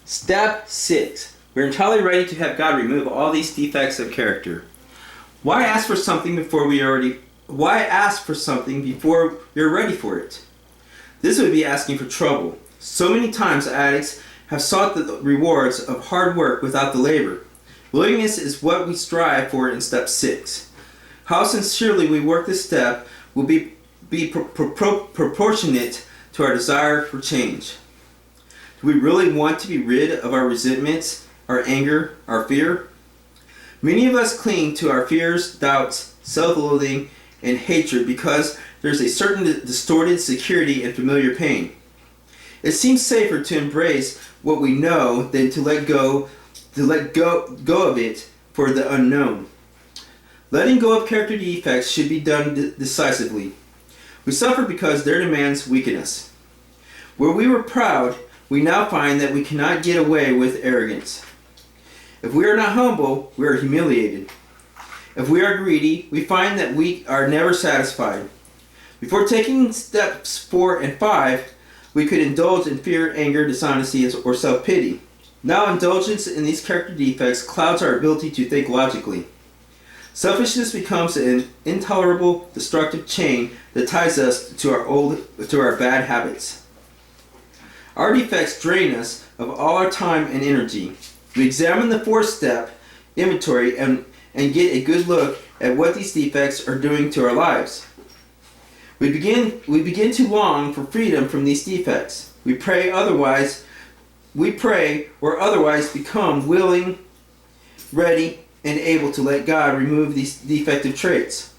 Step 6. We're entirely ready to have God remove all these defects of character. Why ask for something before we're ready for it? This would be asking for trouble. So many times addicts have sought the rewards of hard work without the labor. Willingness is what we strive for in step 6. How sincerely we work this step will be proportionate to our desire for change. Do we really want to be rid of our resentments, our anger, our fear? Many of us cling to our fears, doubts, self-loathing, and hatred because there's a certain distorted security and familiar pain. It seems safer to embrace what we know than to let go of it for the unknown. Letting go of character defects should be done decisively. We suffer because their demands weaken us. Where we were proud, we now find that we cannot get away with arrogance. If we are not humble, we are humiliated. If we are greedy, we find that we are never satisfied. Before taking steps 4 and 5, we could indulge in fear, anger, dishonesty, or self-pity. Now indulgence in these character defects clouds our ability to think logically. Selfishness becomes an intolerable, destructive chain that ties us to our bad habits. Our defects drain us of all our time and energy. We examine the 4-step inventory and get a good look at what these defects are doing to our lives. We begin to long for freedom from these defects. We pray or otherwise become willing, ready, and able to let God remove these defective traits.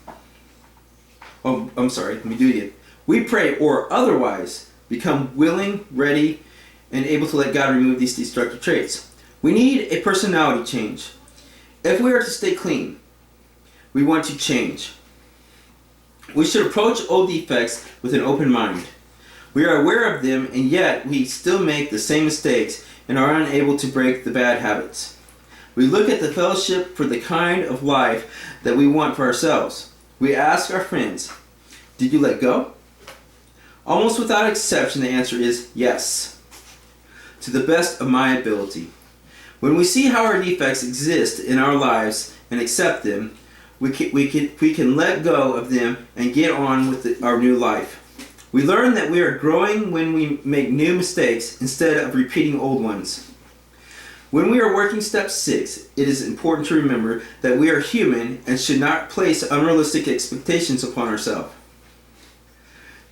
Let me do it again. We pray or otherwise become willing, ready, and able to let God remove these destructive traits. We need a personality change. If we are to stay clean, we want to change. We should approach old defects with an open mind. We are aware of them, and yet we still make the same mistakes and are unable to break the bad habits. We look at the fellowship for the kind of life that we want for ourselves. We ask our friends, "Did you let go?" Almost without exception, the answer is yes, to the best of my ability. When we see how our defects exist in our lives and accept them, we can let go of them and get on with our new life. We learn that we are growing when we make new mistakes instead of repeating old ones. When we are working step 6, it is important to remember that we are human and should not place unrealistic expectations upon ourselves.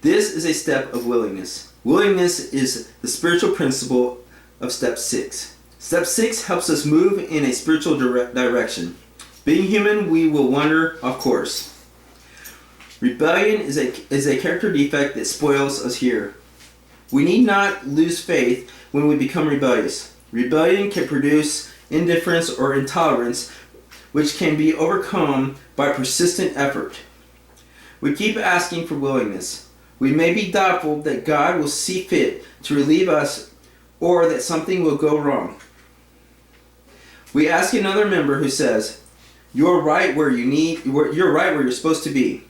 This is a step of willingness. Willingness is the spiritual principle of step 6. Step 6 helps us move in a spiritual direction. Being human, we will wander, of course. Rebellion is a character defect that spoils us here. We need not lose faith when we become rebellious. Rebellion can produce indifference or intolerance, which can be overcome by persistent effort. We keep asking for willingness. We may be doubtful that God will see fit to relieve us or that something will go wrong. We ask another member who says, "You're right where you're supposed to be."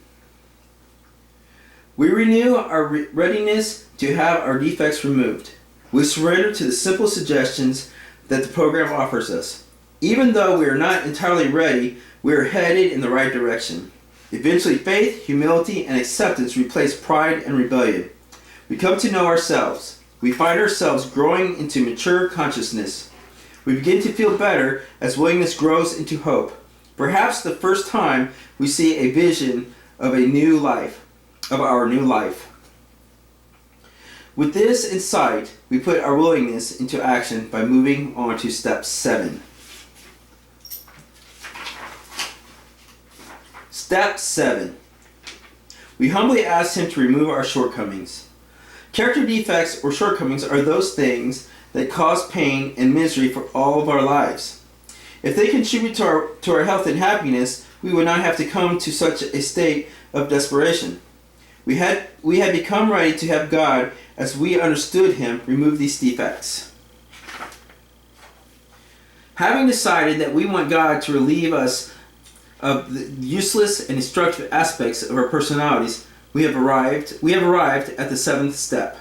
We renew our readiness to have our defects removed. We surrender to the simple suggestions that the program offers us. Even though we are not entirely ready, we are headed in the right direction. Eventually, faith, humility, and acceptance replace pride and rebellion. We come to know ourselves. We find ourselves growing into mature consciousness. We begin to feel better as willingness grows into hope. Perhaps the first time we see a vision of our new life. With this in sight, we put our willingness into action by moving on to step 7. Step 7. We humbly ask Him to remove our shortcomings. Character defects or shortcomings are those things that cause pain and misery for all of our lives. If they contribute to our health and happiness, we would not have to come to such a state of desperation. We had become ready to have God, as we understood Him, remove these defects. Having decided that we want God to relieve us of the useless and destructive aspects of our personalities, we have arrived at the 7th step.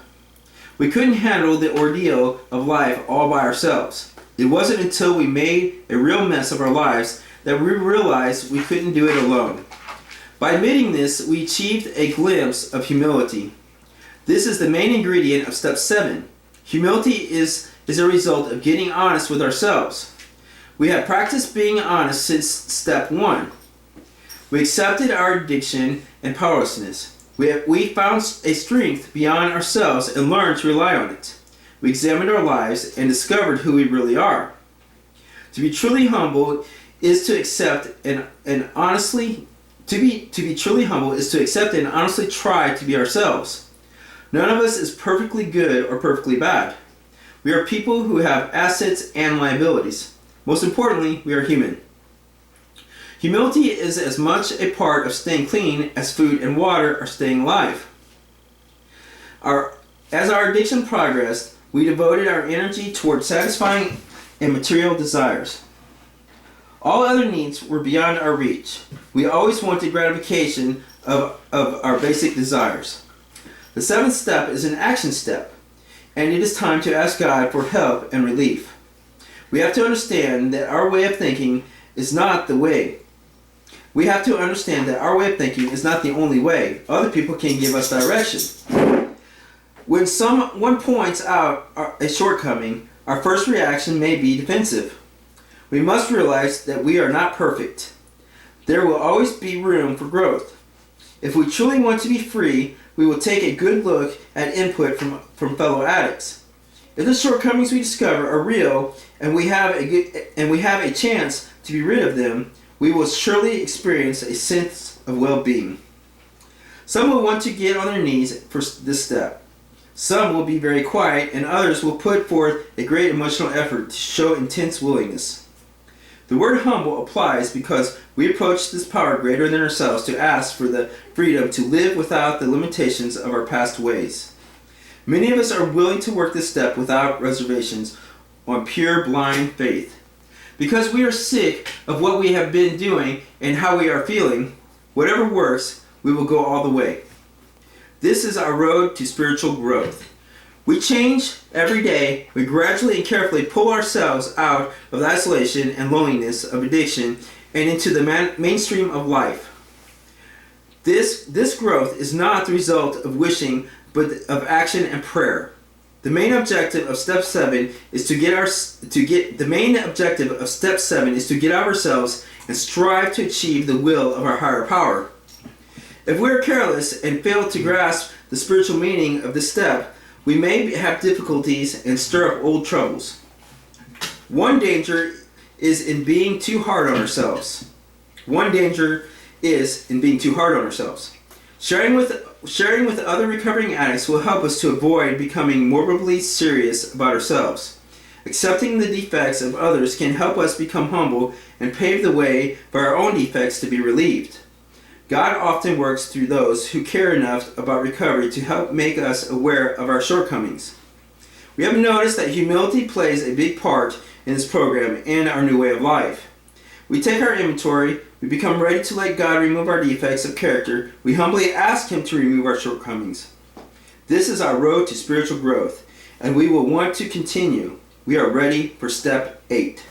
We couldn't handle the ordeal of life all by ourselves. It wasn't until we made a real mess of our lives that we realized we couldn't do it alone. By admitting this, we achieved a glimpse of humility. This is the main ingredient of step 7. Humility is a result of getting honest with ourselves. We have practiced being honest since step 1. We accepted our addiction and powerlessness. We found a strength beyond ourselves and learned to rely on it. We examined our lives and discovered who we really are. To be truly humble is to accept and honestly to be truly humble is to accept and honestly try to be ourselves. None of us is perfectly good or perfectly bad. We are people who have assets and liabilities. Most importantly, we are human. Humility is as much a part of staying clean as food and water are staying alive. As our addiction progressed, we devoted our energy toward satisfying material desires. All other needs were beyond our reach. We always wanted gratification of our basic desires. The 7th step is an action step, and it is time to ask God for help and relief. We have to understand that our way of thinking is not the way. We have to understand that our way of thinking is not the only way. Other people can give us direction. When someone points out a shortcoming, our first reaction may be defensive. We must realize that we are not perfect. There will always be room for growth. If we truly want to be free, we will take a good look at input from fellow addicts. If the shortcomings we discover are real and we have a chance to be rid of them, we will surely experience a sense of well-being. Some will want to get on their knees for this step. Some will be very quiet, and others will put forth a great emotional effort to show intense willingness. The word humble applies because we approach this power greater than ourselves to ask for the freedom to live without the limitations of our past ways. Many of us are willing to work this step without reservations on pure blind faith. Because we are sick of what we have been doing and how we are feeling, whatever works, we will go all the way. This is our road to spiritual growth. We change every day. We gradually and carefully pull ourselves out of the isolation and loneliness of addiction and into the mainstream of life. This growth is not the result of wishing, but of action and prayer. The main objective of step 7 is to get out ourselves and strive to achieve the will of our higher power. If we are careless and fail to grasp the spiritual meaning of this step, we may have difficulties and stir up old troubles. One danger is in being too hard on ourselves. Sharing with other recovering addicts will help us to avoid becoming morbidly serious about ourselves. Accepting the defects of others can help us become humble and pave the way for our own defects to be relieved. God often works through those who care enough about recovery to help make us aware of our shortcomings. We have noticed that humility plays a big part in this program and our new way of life. We take our inventory, we become ready to let God remove our defects of character, we humbly ask Him to remove our shortcomings. This is our road to spiritual growth, and we will want to continue. We are ready for step 8.